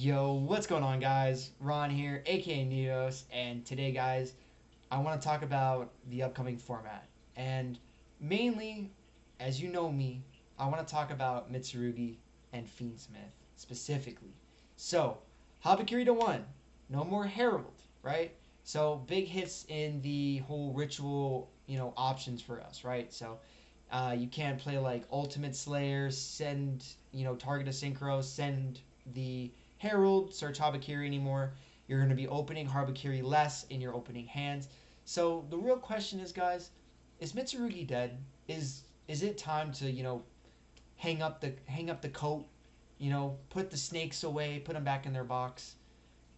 Yo, what's going on, guys? Ron here, aka Neos, and today, guys, I want to talk about the upcoming format. And mainly, as you know me, I want to talk about Mitsurugi and Fiendsmith specifically. So, Habakiri 1, no more Herald, right? So, big hits in the whole ritual, options for us, right? So, you can't play like Ultimate Slayer, send, target a synchro, send the Herald, search Habakiri anymore. You're going to be opening Habakiri less in your opening hands. So the real question is, guys, is Mitsurugi dead? Is it time to hang up the coat? Put the snakes away, put them back in their box.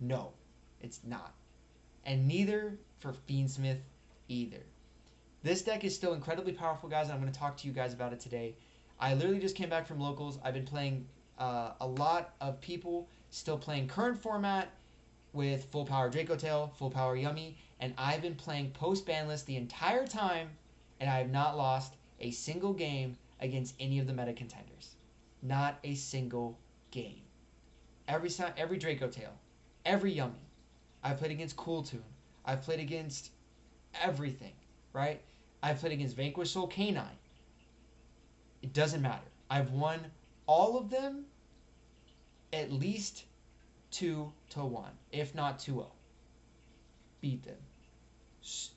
No, it's not, and neither for Fiendsmith either. This deck is still incredibly powerful, guys, and I'm going to talk to you guys about it today. I literally just came back from locals. I've been playing a lot of people still playing current format with full power Draco Tail, full power Yummy, and I've been playing post ban list the entire time, and I have not lost a single game against any of the meta contenders. Not a single game. Every Draco Tail, every Yummy. I've played against Cool Tune. I've played against everything, right? I've played against Vanquish Soul Canine. It doesn't matter. I've won all of them at least 2-1, if not 2-0. Beat them.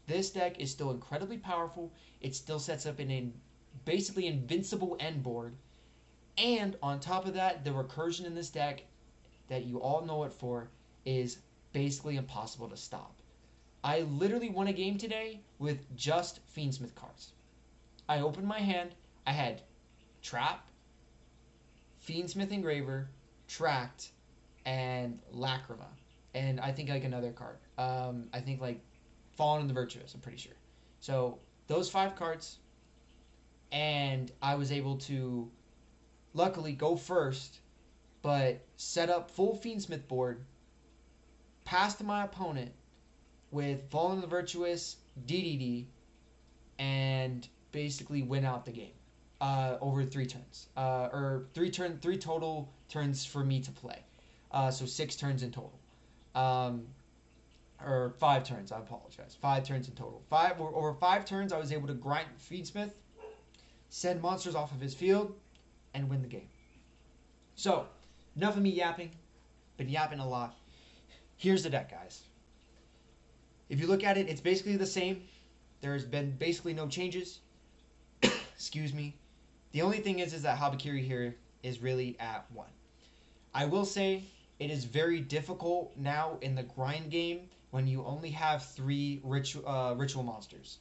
This deck is still incredibly powerful. It still sets up an basically invincible end board. And on top of that, the recursion in this deck that you all know it for is basically impossible to stop. I literally won a game today with just Fiendsmith cards. I opened my hand. I had Trap, Fiendsmith Engraver, Tract, and Lacrima. And I think like another card. I think like Fallen in the Virtuous, I'm pretty sure. So those 5 cards, and I was able to luckily go first, but set up full Fiendsmith board, passed my opponent with Fallen in the Virtuous, DDD, and basically win out the game over 3 turns. Or 3 total turns for me to play. So 6 turns in total. Or 5 turns, I apologize. 5 turns in total. Over 5 turns, I was able to grind Fiendsmith, send monsters off of his field, and win the game. So, enough of me yapping. Been yapping a lot. Here's the deck, guys. If you look at it, it's basically the same. There's been basically no changes. Excuse me. The only thing is that Habakiri here is really at 1. I will say it is very difficult now in the grind game when you only have 3 ritual monsters.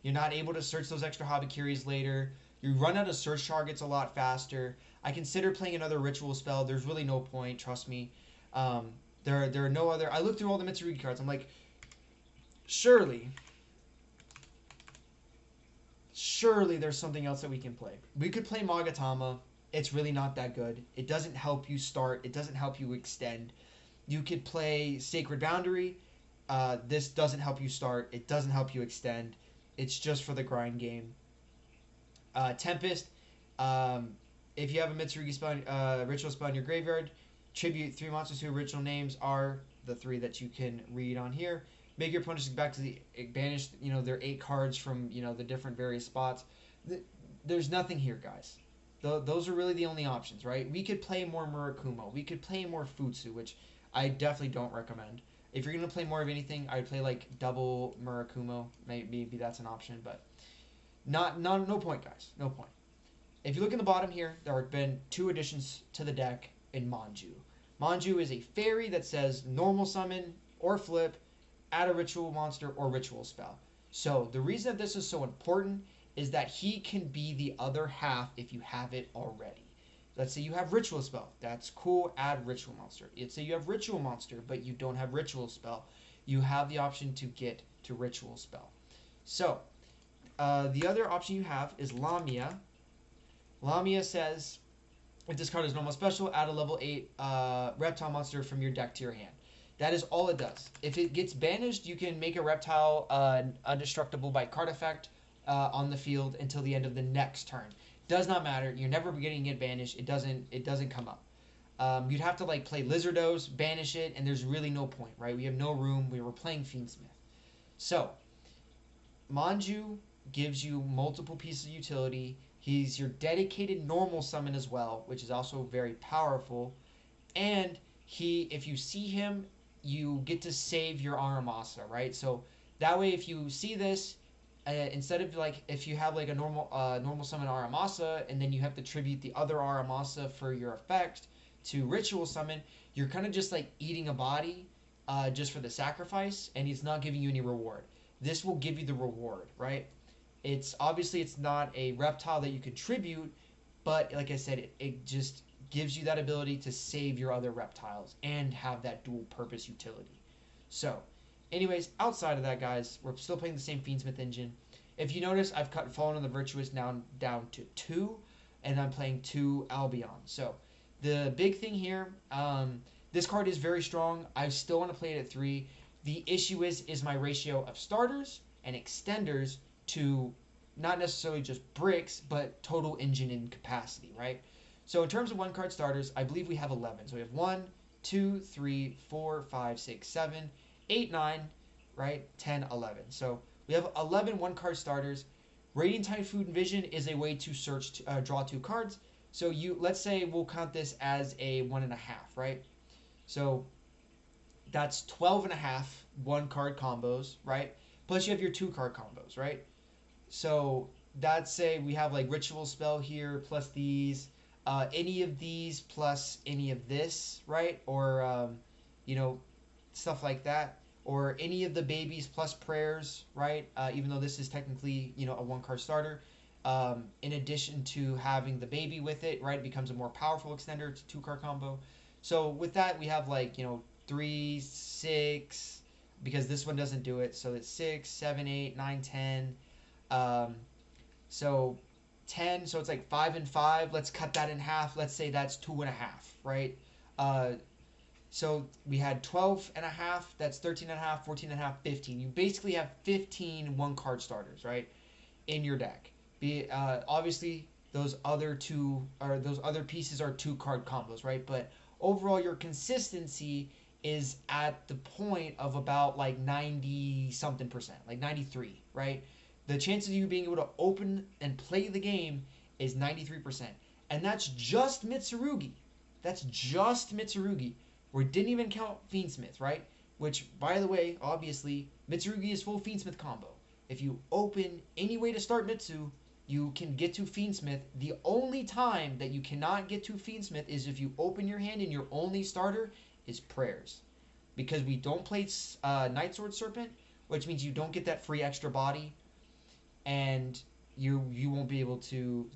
You're not able to search those extra Habakiris later. You run out of search targets a lot faster. I consider playing another ritual spell. There's really no point, trust me. There are no other... I looked through all the Mitsurugi cards. I'm like, surely there's something else that we can play. We could play Magatama. It's really not that good. It doesn't help you start. It doesn't help you extend. You could play Sacred Boundary. This doesn't help you start. It doesn't help you extend. It's just for the grind game. Tempest. If you have a Mitsurugi spell, ritual spell in your graveyard, tribute 3 monsters whose original names are the 3 that you can read on here. Make your opponents back to the banish, their 8 cards from, the different various spots. There's nothing here, guys. Those are really the only options, right? We could play more Murakumo. We could play more Futsu, which I definitely don't recommend. If you're going to play more of anything, I would play like double Murakumo. Maybe that's an option, but no point, guys. No point. If you look in the bottom here, there have been 2 additions to the deck in Manju. Manju is a fairy that says normal summon or flip, add a ritual monster or ritual spell. So the reason that this is so important is that he can be the other half if you have it already. Let's say you have ritual spell. That's cool, add ritual monster. Let's say you have ritual monster, but you don't have ritual spell. You have the option to get to ritual spell. So, the other option you have is Lamia. Lamia says, if this card is normal special, add a level 8 reptile monster from your deck to your hand. That is all it does. If it gets banished, you can make a reptile undestructible by card effect on the field until the end of the next turn. Does not matter. You're never getting it banished. It doesn't come up. You'd have to like play Lizardos, banish it, and there's really no point, right? We have no room. We were playing Fiendsmith. So, Manju gives you multiple pieces of utility. He's your dedicated normal summon as well, which is also very powerful. And if you see him, you get to save your Aramasa, right? So that way, if you see this, instead of like if you have like a normal summon Aramasa, and then you have to tribute the other Aramasa for your effect to ritual summon, you're kind of just like eating a body, just for the sacrifice, and he's not giving you any reward. This will give you the reward, right? It's obviously it's not a reptile that you could tribute, but like I said, it just gives you that ability to save your other reptiles and have that dual purpose utility. So, anyways, outside of that, guys, we're still playing the same Fiendsmith engine. If you notice, I've cut Fallen on the Virtuous now down to 2, and I'm playing 2 Albion. So, the big thing here, this card is very strong. I still want to play it at 3. The issue is my ratio of starters and extenders to not necessarily just bricks, but total engine and capacity, right? So in terms of one card starters, I believe we have 11. So we have 1, 2, 3, 4, 5, 6, 7, 8, 9, right? 10, 11. So we have 11 one card starters. Radiant Typhoon Vision is a way to search, draw 2 cards. So let's say we'll count this as a 1.5, right? So that's 12.5 one card combos, right? Plus you have your 2 card combos, right? So that's say we have like Ritual Spell here plus these, any of these plus any of this, right? Or stuff like that. Or any of the babies plus prayers, right? Even though this is technically a 1 card starter. In addition to having the baby with it, right? It becomes a more powerful extender. It's a 2 card combo. So with that we have like 3, 6, because this one doesn't do it. So it's 6, 7, 8, 9, 10. So 10, so it's like 5 and 5. Let's cut that in half. Let's say that's 2.5, right? So we had 12.5. That's 13.5, 14.5, 15. You basically have 15 one card starters, right, in your deck. Obviously those other pieces are 2 card combos, right? But overall, your consistency is at the point of about like 90 something percent, like 93, right? The chances of you being able to open and play the game is 93%. And that's just Mitsurugi. That's just Mitsurugi. We didn't even count Fiendsmith, right? Which, by the way, obviously, Mitsurugi is full Fiendsmith combo. If you open any way to start Mitsu, you can get to Fiendsmith. The only time that you cannot get to Fiendsmith is if you open your hand and your only starter is prayers. Because we don't play Night Sword Serpent, which means you don't get that free extra body, and you won't be able to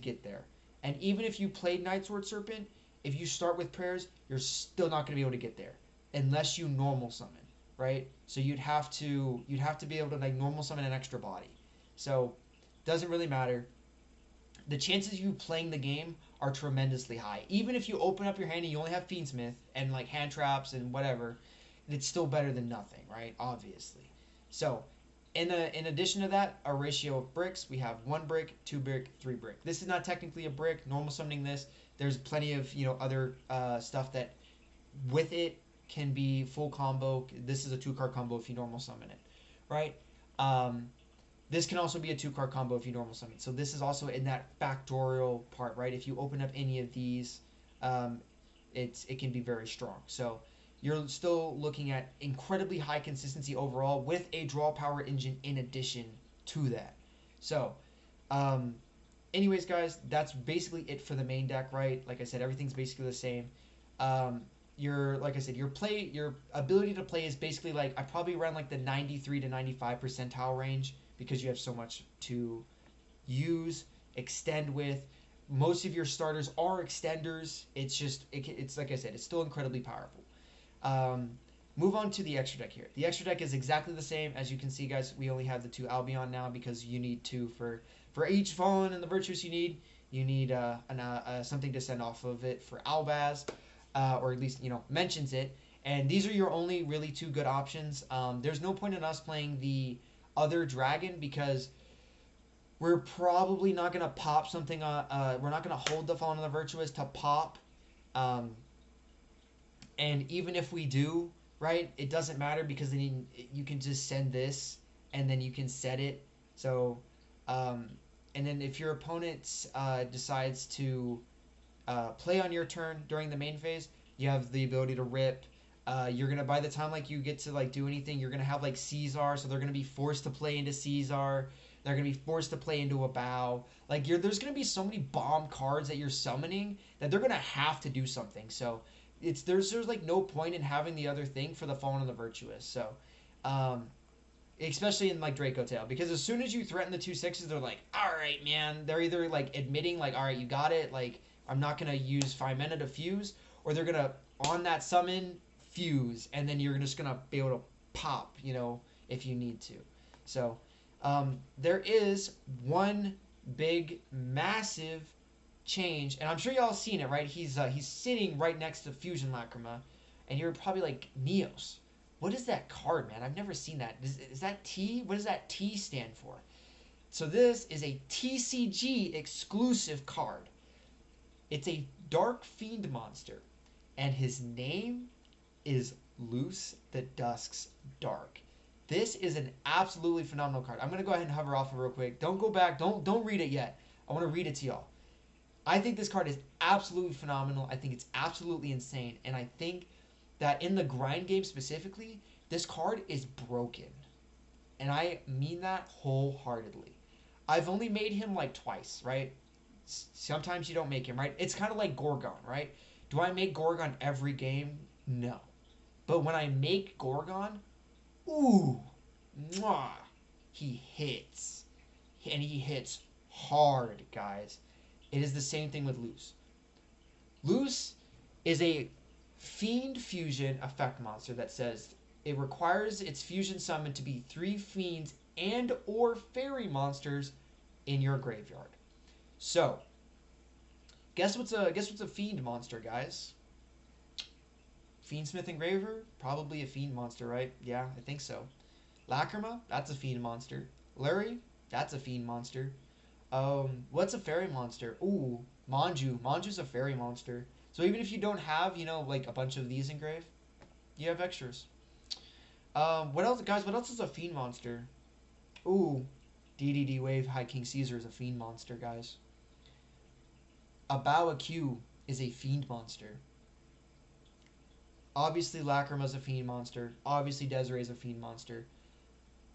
get there. And even if you played Night Sword Serpent, if you start with prayers, you're still not going to be able to get there unless you normal summon, right? So you'd have to be able to like normal summon an extra body. So doesn't really matter. The chances of you playing the game are tremendously high. Even if you open up your hand and you only have Fiendsmith and like hand traps and whatever, it's still better than nothing, right? Obviously. So in addition to that, our ratio of bricks, we have 1 brick, 2 brick, 3 brick. This is not technically a brick. Normal summoning this, there's plenty of other stuff that with it can be full combo. This is a 2 card combo if you normal summon it, right? This can also be a 2 card combo if you normal summon. So this is also in that factorial part, right? If you open up any of these, it can be very strong. So you're still looking at incredibly high consistency overall with a draw power engine in addition to that. So, anyways, guys, that's basically it for the main deck, right? Like I said, everything's basically the same. Your ability to play is basically like, I probably around like the 93 to 95 percentile range because you have so much to use, extend with. Most of your starters are extenders. It's just, it's like I said, it's still incredibly powerful. Move on to the extra deck here. The extra deck is exactly the same. As you can see, guys, we only have the 2 Albion now because you need 2 for each Fallen and the Virtuous you need something to send off of it for Albaz, or at least, mentions it. And these are your only really 2 good options. There's no point in us playing the other dragon because we're probably not going to pop something, we're not going to hold the Fallen and the Virtuous to pop Um, and even if we do, right, it doesn't matter because then you can just send this and then you can set it. So, um, and then if your opponent decides to play on your turn during the main phase, you have the ability to rip. You're gonna by the time like you get to like do anything, you're gonna have like Caesar, so they're gonna be forced to play into Caesar. They're gonna be forced to play into a bow. Like there's gonna be so many bomb cards that you're summoning that they're gonna have to do something. So there's like no point in having the other thing for the Fallen and the Virtuous. So, um, especially in like Draco Tail, because as soon as you threaten the 2/6s, they're like, all right, man. They're either like admitting like, all right, you got it. Like I'm not gonna use 5 mana to fuse, or they're gonna on that summon fuse, and then you're just gonna be able to pop, if you need to. So there is one big, massive change, and I'm sure y'all seen it, right? He's sitting right next to Fusion Lacrima, and you're probably like, Neos, what is that card, man? I've never seen that. Is that T? What does that T stand for? So this is a TCG exclusive card. It's a Dark Fiend monster, and his name is Loose the Dusk's Dark. This is an absolutely phenomenal card. I'm gonna go ahead and hover off it real quick. Don't go back. Don't read it yet. I want to read it to y'all. I think this card is absolutely phenomenal. I think it's absolutely insane, and I think that in the grind game specifically, this card is broken, and I mean that wholeheartedly. I've only made him like twice, right? Sometimes you don't make him, right? It's kind of like Gorgon, right? Do I make Gorgon every game? No. But when I make Gorgon, ooh, mwah, he hits. And he hits hard, guys. It is the same thing with Loose. Loose is a Fiend Fusion effect monster that says it requires its fusion summon to be 3 fiends and or fairy monsters in your graveyard. So, guess what's a fiend monster, guys? Fiendsmith Engraver, probably a fiend monster, right? Yeah, I think so. Lacrima, that's a fiend monster. Lurie, that's a fiend monster. What's a fairy monster? Ooh, Manju. Manju's a fairy monster. So even if you don't have, like a bunch of these engraved, you have extras. What else, guys? What else is a fiend monster? Ooh, DDD Wave High King Caesar is a fiend monster, guys. Abawa Q is a fiend monster. Obviously, Lacrima's a fiend monster. Obviously, Desiree's a fiend monster.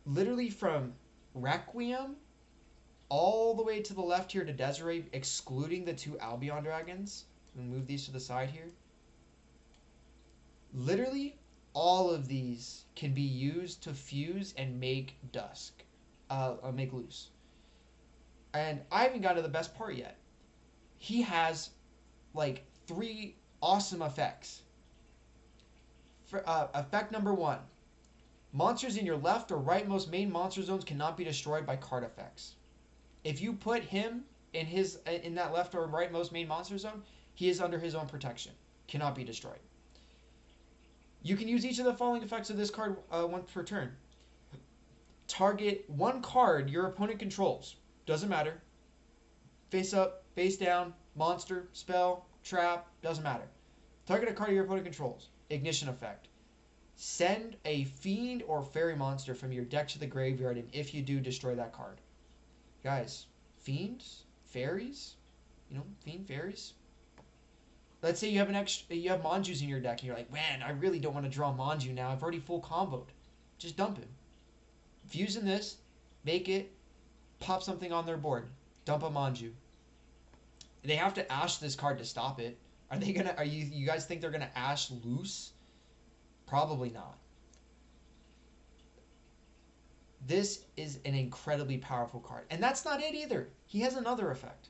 Literally from Requiem all the way to the left here to Desiree, excluding the 2 Albion Dragons. I'm going to move these to the side here. Literally, all of these can be used to fuse and make Dusk. Make Loose. And I haven't gotten to the best part yet. He has, like, 3 awesome effects. Effect number 1. Monsters in your left or rightmost main monster zones cannot be destroyed by card effects. If you put him in that left or rightmost main monster zone, he is under his own protection. Cannot be destroyed. You can use each of the following effects of this card once per turn. Target 1 card your opponent controls. Doesn't matter. Face up, face down, monster, spell, trap, doesn't matter. Target a card your opponent controls. Ignition effect. Send a fiend or fairy monster from your deck to the graveyard, and if you do, destroy that card. Guys, fiends, fairies, fiend fairies. Let's say you have Manjus in your deck, and you're like, man, I really don't want to draw Manju now. I've already full comboed. Just dump him. Fuse in this, make it, pop something on their board, dump a Manju. They have to ash this card to stop it. You guys think they're gonna ash Loose? Probably not. This is an incredibly powerful card. And that's not it either. He has another effect.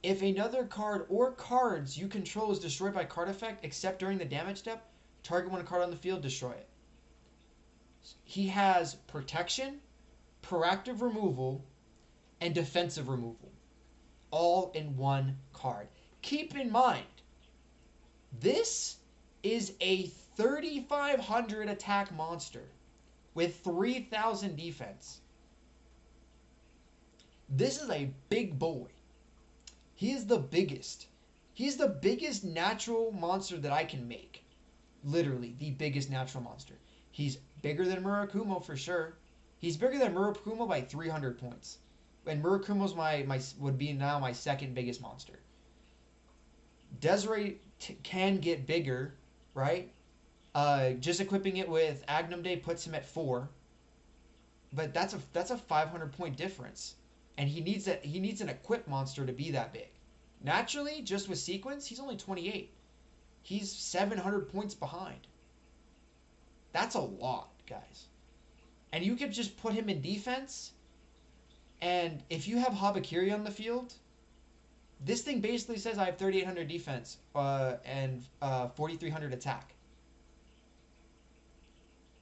If another card or cards you control is destroyed by card effect, except during the damage step, target 1 card on the field, destroy it. He has protection, proactive removal, and defensive removal. All in 1 card. Keep in mind, this is a 3,500 attack monster with 3,000 defense. This is a big boy. He is the biggest. He's the biggest natural monster that I can make. Literally, the biggest natural monster. He's bigger than Murakumo for sure. He's bigger than Murakumo by 300 points. And Murakumo's would be now my second biggest monster. Desiree can get bigger, right? Just equipping it with Agnum Day puts him at 4. But that's a 500 point difference. And he needs an equipped monster to be that big. Naturally, just with sequence, he's only 28. He's 700 points behind. That's a lot, guys. And you could just put him in defense. And if you have Habakiri on the field, this thing basically says I have 3,800 defense and 4,300 attack.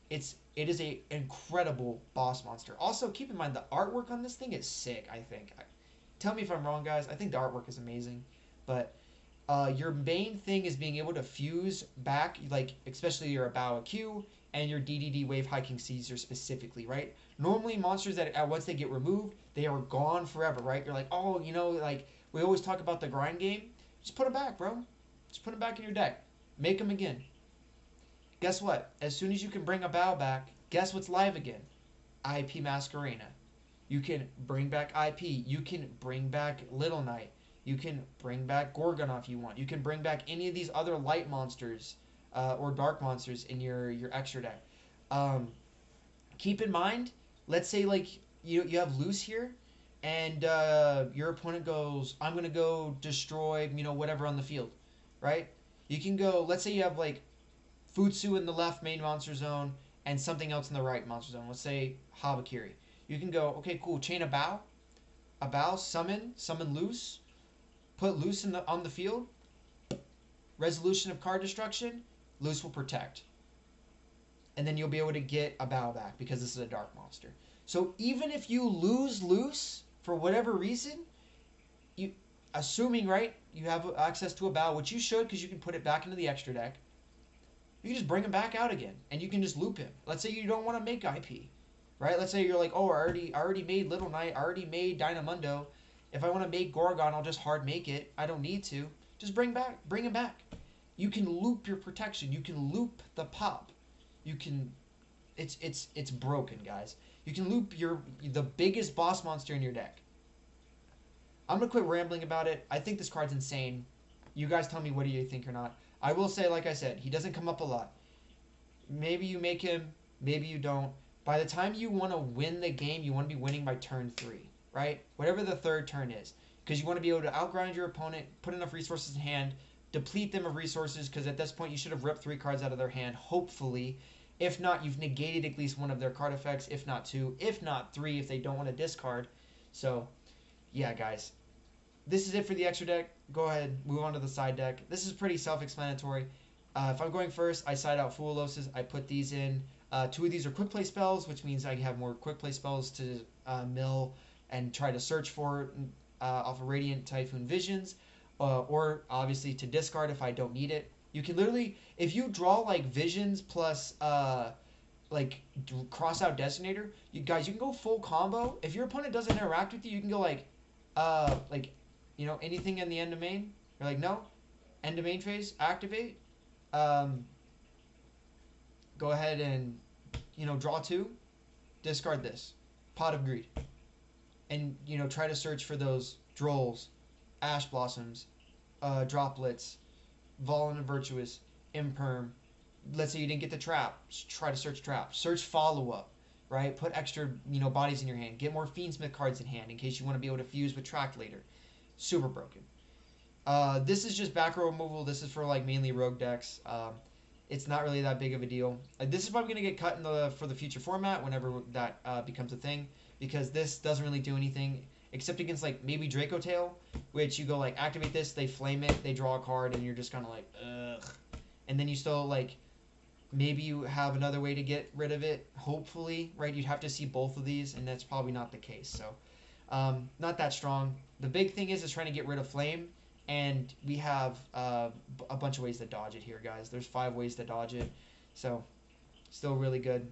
It is a incredible boss monster. Also, keep in mind the artwork on this thing is sick. I think. Tell me if I'm wrong, guys. I think the artwork is amazing, but your main thing is being able to fuse back, like especially your Abawa Q and your DDD Wave Hiking Caesar specifically, right? Normally, monsters that once they get removed, they are gone forever, right? You're like, oh, like we always talk about the grind game. Just put them back, bro. Just put them back in your deck. Make them again. Guess what? As soon as you can bring a bow back, guess what's live again? IP Masquerena. You can bring back IP. You can bring back Little Knight. You can bring back Gorgon if you want. You can bring back any of these other light monsters or dark monsters in your extra deck. Keep in mind, let's say like you have Loose here, and your opponent goes, I'm going to go destroy, whatever on the field, right? You can go, let's say you have like Futsu in the left main monster zone and something else in the right monster zone. Let's say Habakiri. You can go, okay, cool, chain a bow, summon Loose, put Loose on the field, resolution of card destruction, Loose will protect. And then you'll be able to get a bow back because this is a dark monster. So even if you lose Loose for whatever reason, assuming, right, you have access to a bow, which you should because you can put it back into the extra deck, you can just bring him back out again, and you can just loop him. Let's say you don't want to make IP, right? Let's say you're like, oh, I already made Little Knight, I already made Dynamundo. If I want to make Gorgon, I'll just hard make it. I don't need to. Just bring him back. You can loop your protection. You can loop the pop. You can, it's broken, guys. You can loop the biggest boss monster in your deck. I'm gonna quit rambling about it. I think this card's insane. You guys tell me what do you think or not. I will say, like I said, he doesn't come up a lot. Maybe you make him, maybe you don't. By the time you want to win the game, you want to be winning by turn 3, right? Whatever the third turn is. Because you want to be able to outgrind your opponent, put enough resources in hand, deplete them of resources, because at this point you should have ripped 3 cards out of their hand, hopefully. If not, you've negated at least one of their card effects, if not 2, if not 3 if they don't want to discard. So, yeah, guys. This is it for the extra deck. Go ahead, move on to the side deck. This is pretty self-explanatory. If I'm going first, I side out Fuoloses. I put these in. 2 of these are quick play spells, which means I have more quick play spells to mill and try to search for off of Radiant Typhoon Visions, or obviously to discard if I don't need it. You can literally, if you draw like Visions plus like cross out Designator, you can go full combo. If your opponent doesn't interact with you, you can go like anything in the end of main. You're like, no, end of main phase, activate. Go ahead and draw 2, discard this, Pot of Greed, and try to search for those Drolls, Ash Blossoms, Droplets, Volan and Virtuous, Imperm. Let's say you didn't get the trap, try to search trap, search follow up, right? Put extra bodies in your hand, get more Fiendsmith cards in hand in case you want to be able to fuse with Track later. Super broken. This is just back row removal. This is for like mainly rogue decks. It's not really that big of a deal. This is probably going to get cut for the future format whenever that becomes a thing, because this doesn't really do anything except against like maybe Draco Tail, which you go like activate this, they flame it, they draw a card, and you're just kind of like ugh. And then you still like maybe you have another way to get rid of it. Hopefully, right? You'd have to see both of these, and that's probably not the case. So not that strong. The big thing is trying to get rid of flame. And we have a bunch of ways to dodge it here, guys. There's 5 ways to dodge it. So, still really good.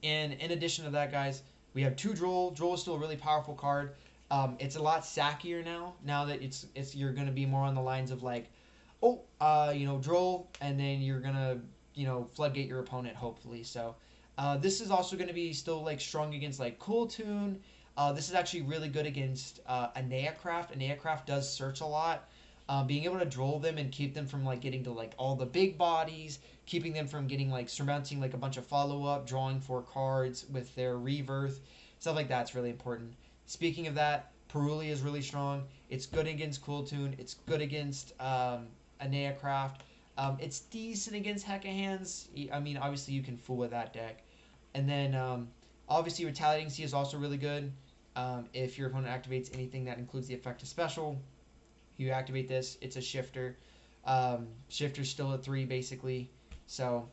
And in addition to that, guys, we have 2 Droll. Droll is still a really powerful card. It's a lot sackier now that it's you're gonna be more on the lines of like, oh, droll, and then you're gonna, floodgate your opponent, hopefully. So, this is also gonna be still like strong against like Cool Tune. This is actually really good against Aneacraft. Aneacraft does search a lot. Being able to droll them and keep them from like getting to like all the big bodies, keeping them from getting like surmounting like a bunch of follow up, drawing 4 cards with their rebirth, stuff like that's really important. Speaking of that, Peruli is really strong. It's good against Cool Tune. It's good against Aneacraft. It's decent against Hecka Hands. I mean, obviously you can fool with that deck. And then obviously Retaliating Sea is also really good. If your opponent activates anything that includes the effect of special, you activate this. It's a shifter. Shifter's still a 3 basically. So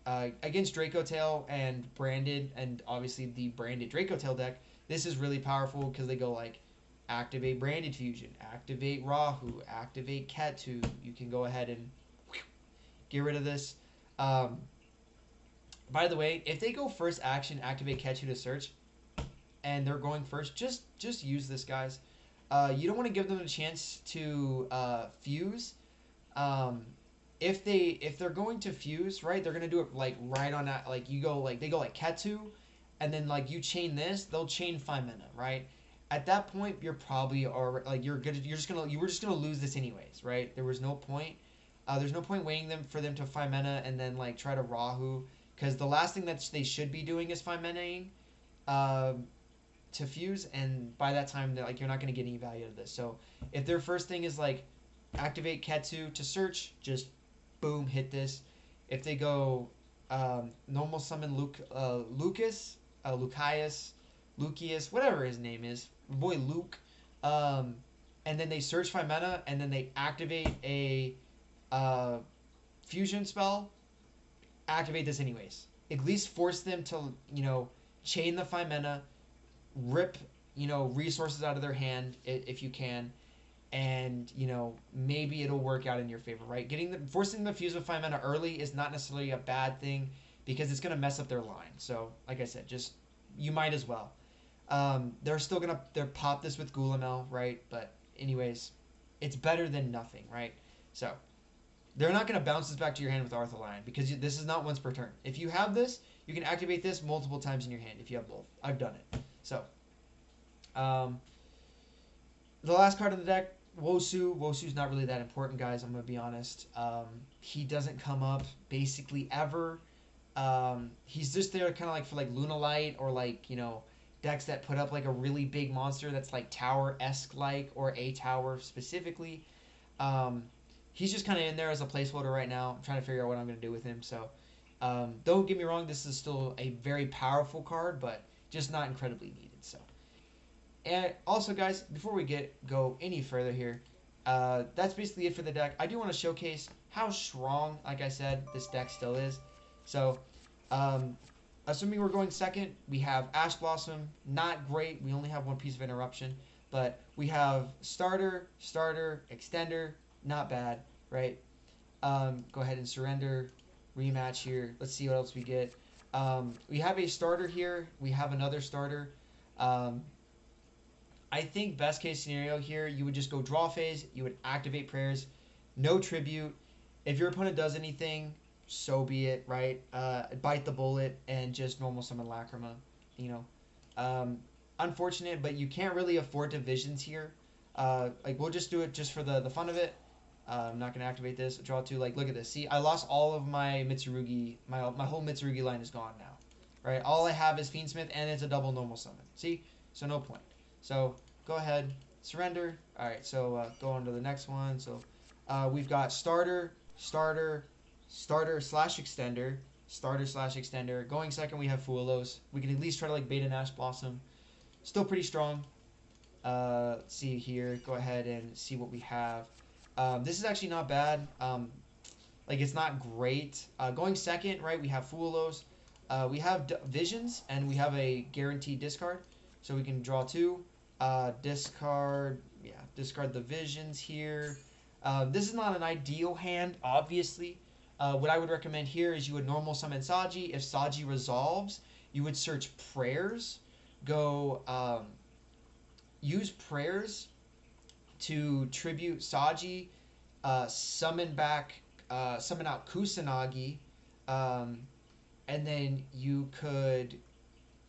against Draco Tail and branded, and obviously the branded Draco Tail deck, this is really powerful because they go like activate Branded Fusion, activate Rahu, activate Ketu. You can go ahead and get rid of this. By the way, if they go first action, activate Ketu to search, and they're going first, just use this, guys. You don't want to give them a chance to fuse. If they're going to fuse, right, they're gonna do it like right on that. Like you go like they go like Ketu, and then like you chain this, they'll chain 5 mana, right? At that point, you're probably already like you were just gonna lose this anyways, right? There was no point. There's no point waiting for them to 5 mana and then like try to Rahu, because the last thing that they should be doing is 5 manaing to fuse, and by that time like you're not gonna get any value out of this. So if their first thing is like activate Ketsu to search, just boom, hit this. If they go normal summon Lucius, whatever his name is, boy Luke, and then they search 5 mana, and then they activate a fusion spell, activate this anyways. At least force them to, chain the 5 mana, rip, resources out of their hand if you can, and, maybe it'll work out in your favor, right? Forcing them to fuse with 5 mana early is not necessarily a bad thing, because it's going to mess up their line. So, like I said, you might as well. They're still going to pop this with Gulamel, right? But anyways, it's better than nothing, right? So, they're not going to bounce this back to your hand with Arthur-Lion, because this is not once per turn. If you have this, you can activate this multiple times in your hand if you have both. I've done it. So, the last card of the deck, Wosu. Wosu's not really that important, guys. I'm going to be honest. He doesn't come up basically ever. He's just there kind of like for like Lunalight, or like, decks that put up like a really big monster that's like tower-esque like, or a tower specifically. He's just kind of in there as a placeholder right now. I'm trying to figure out what I'm going to do with him. So don't get me wrong, this is still a very powerful card, but just not incredibly needed. So, and also, guys, before we go any further here, that's basically it for the deck. I do want to showcase how strong, like I said, this deck still is. So, assuming we're going second, we have Ash Blossom. Not great. We only have one piece of interruption. But we have starter, extender. Not bad, right? Go ahead and surrender. Rematch here. Let's see what else we get. We have a starter here. We have another starter. I think best case scenario here, you would just go draw phase. You would activate prayers. No tribute. If your opponent does anything, so be it, right? Bite the bullet and just normal summon Lacrima. Unfortunate, but you can't really afford divisions here. Like, we'll just do it just for the fun of it. I'm not gonna activate this. Draw 2. Like, look at this. See, I lost all of my Mitsurugi. My whole Mitsurugi line is gone now, right? All I have is Fiendsmith, and it's a double normal summon. See, so no point. So go ahead, surrender. All right. So go on to the next one. So we've got starter slash extender. Going second, we have Fuelos. We can at least try to like bait an Ash Blossom. Still pretty strong. Let's see here. Go ahead and see what we have. This is actually not bad. Like, it's not great. Going second, right, we have Fuelos. We have Visions, and we have a guaranteed discard. So we can draw 2. Discard the Visions here. This is not an ideal hand, obviously. What I would recommend here is you would normal summon Saji. If Saji resolves, you would search prayers. Go, use prayers to tribute Saji, summon out Kusanagi, um, and then you could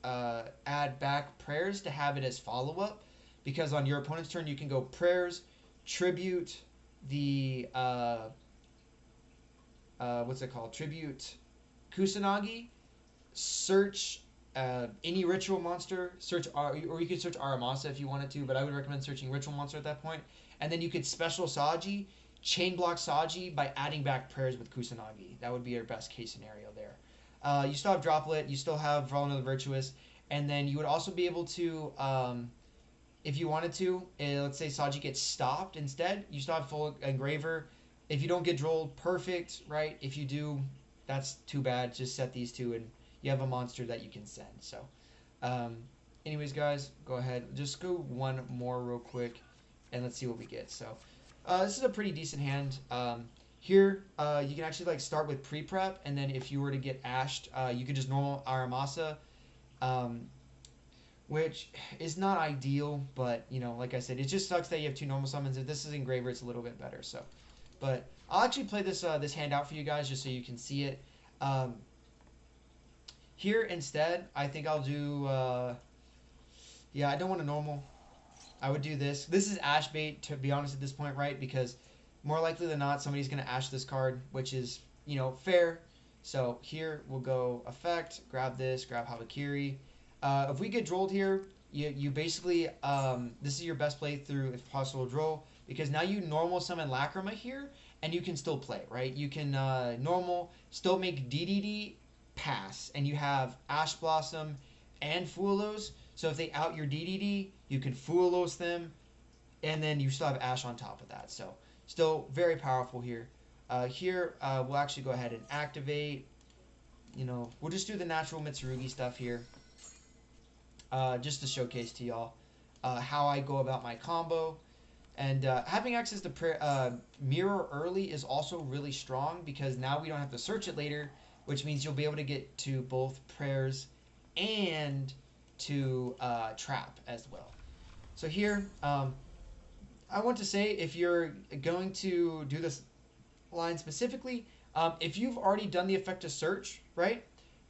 add back prayers to have it as follow up, because on your opponent's turn you can go prayers, tribute the what's it called? Tribute Kusanagi, search any ritual monster, or you could search Aramasa if you wanted to, but I would recommend searching ritual monster at that point. And then you could special Saji, chain block Saji by adding back prayers with Kusanagi. That would be your best case scenario there. You still have Droplet, you still have Vulnerable Virtuous, and then you would also be able to, if you wanted to, let's say Saji gets stopped instead, you still have full Engraver. If you don't get drolled, perfect, right? If you do, that's too bad. Just set these two and you have a monster that you can send. So, anyways, guys, go ahead. Just go one more real quick, and let's see what we get. So, this is a pretty decent hand. Here, you can actually like start with pre-prep, and then if you were to get ashed, you could just normal Aramasa, which is not ideal, but, you know, like I said, it just sucks that you have two normal summons. If this is Engraver, it's a little bit better, so. But I'll actually play this this hand out for you guys just so you can see it. Here instead, I think I'll do, yeah, I don't want a normal. I would do this. This is ash bait, to be honest, at this point, right? Because more likely than not, somebody's going to ash this card, which is, you know, fair. So here we'll go effect, grab this, grab Habakiri. If we get drolled here, you basically, this is your best playthrough if possible droll, because now you normal summon Lacrima here, and you can still play, right? You can normal, still make DDD, pass, and you have Ash Blossom and Fuelos, so if they out your DDD, you can Fuelos them, and then you still have Ash on top of that, so still very powerful here. Here, we'll actually go ahead and activate, you know, we'll just do the natural Mitsurugi stuff here, just to showcase to y'all how I go about my combo. And having access to Mirror early is also really strong, because now we don't have to search it later, which means you'll be able to get to both prayers and to trap as well. So here, I want to say, if you're going to do this line specifically, if you've already done the effect to search, right,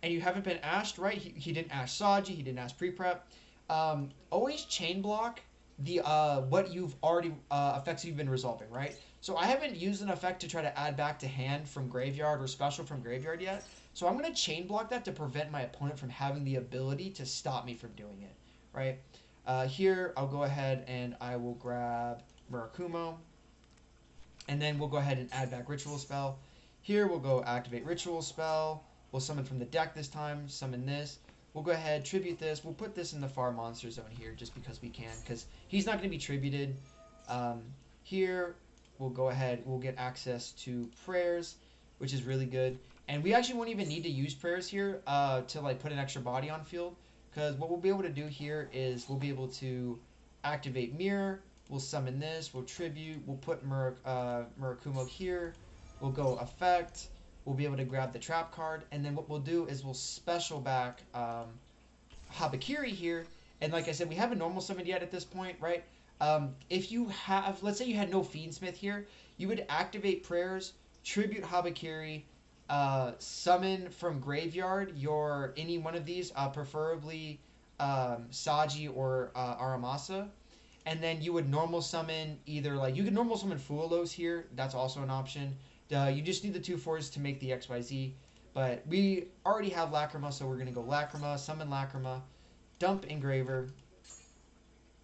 and you haven't been ashed, right, he didn't ash Saji, he didn't ash pre-prep, always chain block the what you've already effects you've been resolving, right? So I haven't used an effect to try to add back to hand from graveyard or special from graveyard yet. So I'm going to chain block that to prevent my opponent from having the ability to stop me from doing it, right? Here I'll go ahead and I will grab Murakumo, and then we'll go ahead and add back Ritual Spell. Here we'll go activate Ritual Spell. We'll summon from the deck this time, summon this. We'll go ahead, tribute this. We'll put this in the far monster zone here just because we can, because he's not going to be tributed. Here, we'll go ahead, we'll get access to prayers, which is really good. And we actually won't even need to use prayers here to like put an extra body on field, because what we'll be able to do here is we'll be able to activate Mirror. We'll summon this, we'll tribute, we'll put Murakumo here. We'll go effect. We'll be able to grab the trap card, and then what we'll do is we'll special back Habakiri here, and like I said, we haven't normal summoned yet at this point, right? If you have, let's say you had no Fiendsmith here, you would activate prayers, tribute Habakiri, summon from graveyard your any one of these, preferably Saji or Aramasa, and then you would normal summon either, like, you could normal summon Fuelos here, that's also an option. You just need the 2/4s to make the XYZ, but we already have Lacrima, so we're going to go Lacrima, summon Lacrima, dump Engraver.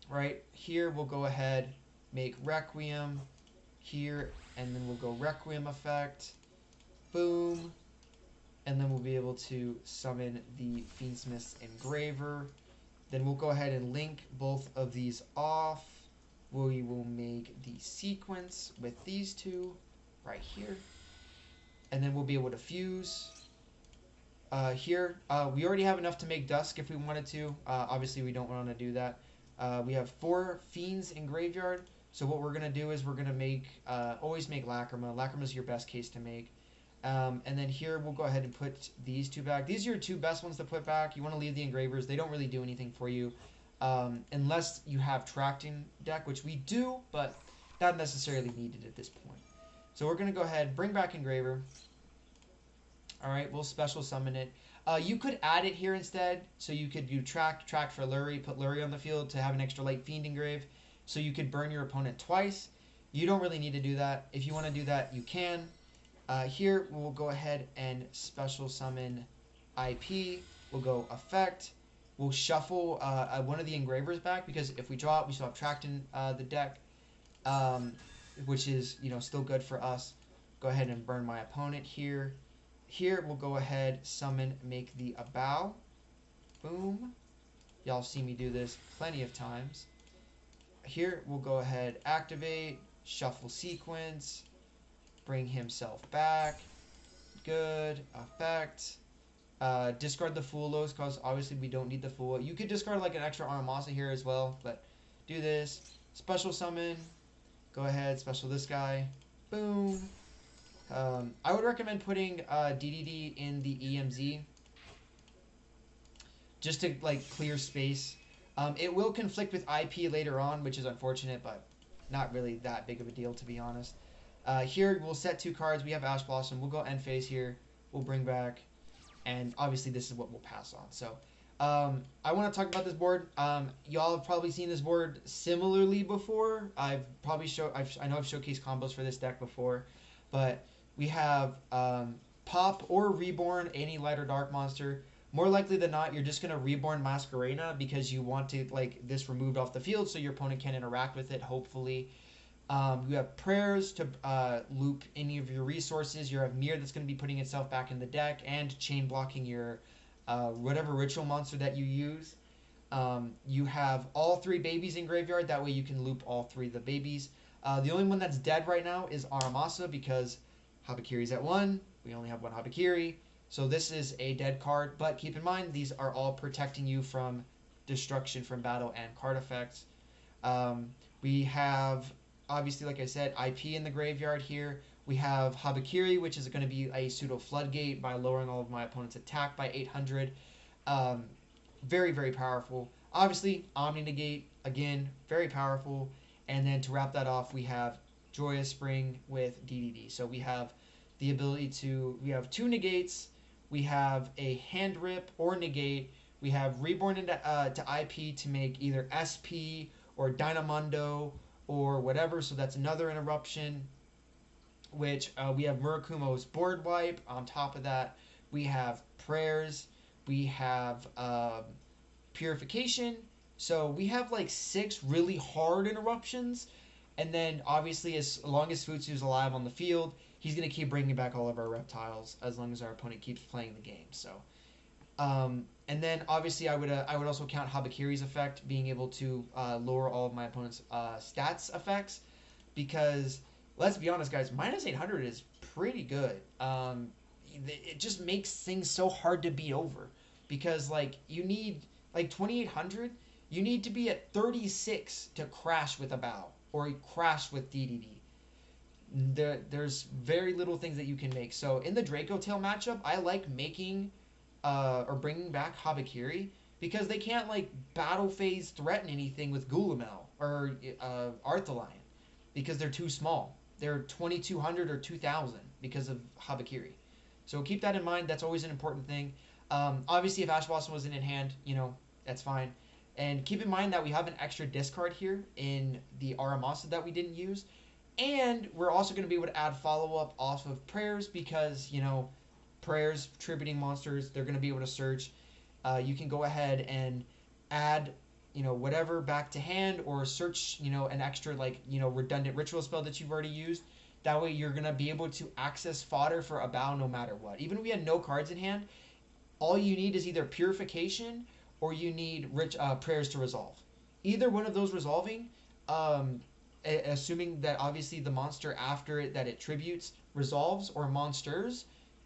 Right here, we'll go ahead, make Requiem here, and then we'll go Requiem effect, boom, and then we'll be able to summon the Fiendsmith's Engraver. Then we'll go ahead and link both of these off. We will make the sequence with these two right here, and then we'll be able to fuse here. We already have enough to make Dusk if we wanted to. Obviously we don't want to do that. We have 4 Fiends in graveyard, so what we're going to do is we're going to make always make Lacrima. Lacrima is your best case to make, and then here we'll go ahead and put these two back. These are your two best ones to put back. You want to leave the Engravers, they don't really do anything for you. unless you have Tracting deck, which we do, but not necessarily needed at this point. So we're going to go ahead, bring back Engraver. Alright, we'll special summon it. You could add it here instead, so you could do track for Lurie, put Lurie on the field to have an extra light Fiend Engrave, so you could burn your opponent twice. You don't really need to do that. If you want to do that, you can. Here, we'll go ahead and special summon IP. We'll go Effect. We'll shuffle one of the Engravers back, because if we draw it, we still have Tracked in the deck, which is, still good for us. Go ahead and burn my opponent here. Here, we'll go ahead, summon, make the Abow. Boom. Y'all see me do this plenty of times. Here, we'll go ahead, activate, shuffle sequence, bring himself back. Good. Effect. Discard the Fulos, because obviously we don't need the Fulo. You could discard like an extra Aramasa here as well, but do this. Special summon. Go ahead, special this guy. Boom. I would recommend putting DDD in the EMZ just to like clear space. It will conflict with IP later on, which is unfortunate, but not really that big of a deal, to be honest. Here, we'll set 2 cards. We have Ash Blossom. We'll go end phase here. We'll bring back. And obviously, this is what we'll pass on. So, I want to talk about this board. Y'all have probably seen this board similarly before. I know I've showcased combos for this deck before. But we have Pop or Reborn any light or dark monster. More likely than not, you're just going to Reborn Masquerena because you want to like this removed off the field so your opponent can interact with it, hopefully. You have Prayers to loop any of your resources. You have Mirror that's going to be putting itself back in the deck and chain blocking your whatever ritual monster that you use. You have all 3 babies in graveyard. That way you can loop all 3 of the babies. The only one that's dead right now is Aramasa because Habakiri's at 1. We only have 1 Habakiri. So this is a dead card. But keep in mind, these are all protecting you from destruction from battle and card effects. We have, obviously, like I said, IP in the graveyard here. We have Habakiri, which is going to be a pseudo floodgate by lowering all of my opponent's attack by 800. Very, very powerful. Obviously, Omni Negate, again, very powerful. And then to wrap that off, we have Joyous Spring with DDD. So we have the ability to, we have 2 negates. We have a Hand Rip or Negate. We have Reborn into to IP to make either SP or Dynamondo or whatever. So that's another interruption, which we have Murakumo's Board Wipe. On top of that, we have Prayers. We have Purification. So we have like 6 really hard interruptions. And then obviously as long as Futsu's alive on the field, he's going to keep bringing back all of our reptiles as long as our opponent keeps playing the game. So, and then obviously I would also count Habakiri's effect, being able to lower all of my opponent's stats effects, because let's be honest, guys, minus 800 is pretty good. It just makes things so hard to beat over, because like you need like 2800, you need to be at 36 to crash with a bow or crash with DDD. There's very little things that you can make. So in the Draco Tail matchup, I like making or bringing back Habakiri because they can't like battle phase threaten anything with Gulamel or Arthalion because they're too small. They're 2200 or 2000 because of Habakiri. So keep that in mind. That's always an important thing. Obviously, if Ash Blossom wasn't in hand, that's fine. And keep in mind that we have an extra discard here in the Aramasa that we didn't use. And we're also going to be able to add follow-up off of Prayers because, Prayers, tributing monsters, they're going to be able to search. You can go ahead and add, whatever back to hand or search, an extra, redundant ritual spell that you've already used. That way you're going to be able to access fodder for a bow no matter what. Even if we had no cards in hand, all you need is either Purification or you need Prayers to resolve. Either one of those resolving, assuming that obviously the monster after it that it tributes resolves or monsters,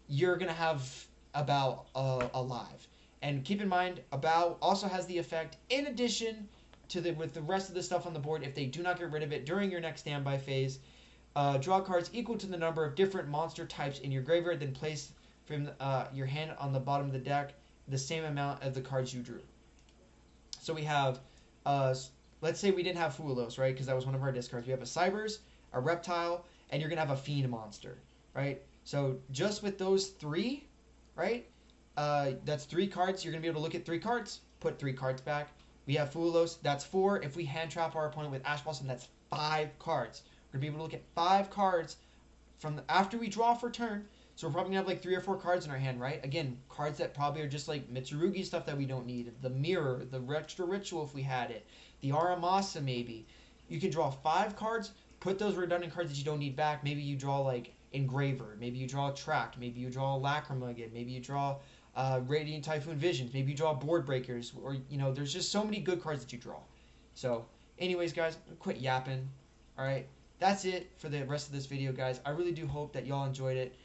you're going to have a bow alive. And keep in mind, a bow also has the effect, in addition to with the rest of the stuff on the board, if they do not get rid of it during your next standby phase, draw cards equal to the number of different monster types in your graveyard, then place from your hand on the bottom of the deck the same amount of the cards you drew. So we have let's say we didn't have Fuelos, right? Because that was one of our discards. We have a Cybers, a Reptile, and you're gonna have a Fiend monster, right? So just with those three, right? That's three cards. You're gonna be able to look at three cards, put three cards back. We have Fuelos, that's four. If we hand trap our opponent with Ash Blossom, that's five cards. We're gonna be able to look at five cards from after we draw for turn. So we're probably gonna have like 3 or 4 cards in our hand, right? Again, cards that probably are just like Mitsurugi stuff that we don't need. The Mirror, the Extra Ritual if we had it, the Aramasa maybe. You can draw 5 cards, put those redundant cards that you don't need back. Maybe you draw like Engraver, maybe you draw Tract, maybe you draw Lacrima again, maybe you draw Radiant Typhoon Visions, maybe you draw Board Breakers, or there's just so many good cards that you draw. So, anyways, guys, quit yapping. All right, that's it for the rest of this video, guys. I really do hope that y'all enjoyed it.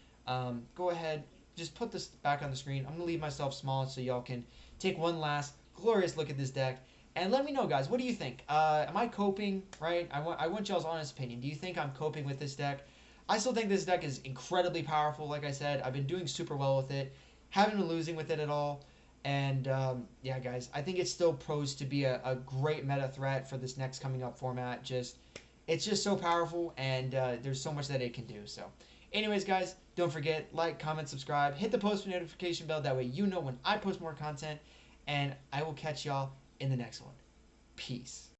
Go ahead, just put this back on the screen. I'm gonna leave myself small so y'all can take one last glorious look at this deck. And let me know, guys, what do you think? Am I coping, right? I want y'all's honest opinion. Do you think I'm coping with this deck? I still think this deck is incredibly powerful. Like I said, I've been doing super well with it. Haven't been losing with it at all. And, yeah, guys, I think it's still posed to be a great meta threat for this next coming up format. It's just so powerful, and there's so much that it can do. So, anyways, guys, don't forget, like, comment, subscribe, hit the post notification bell. That way you know when I post more content. And I will catch y'all in the next one. Peace.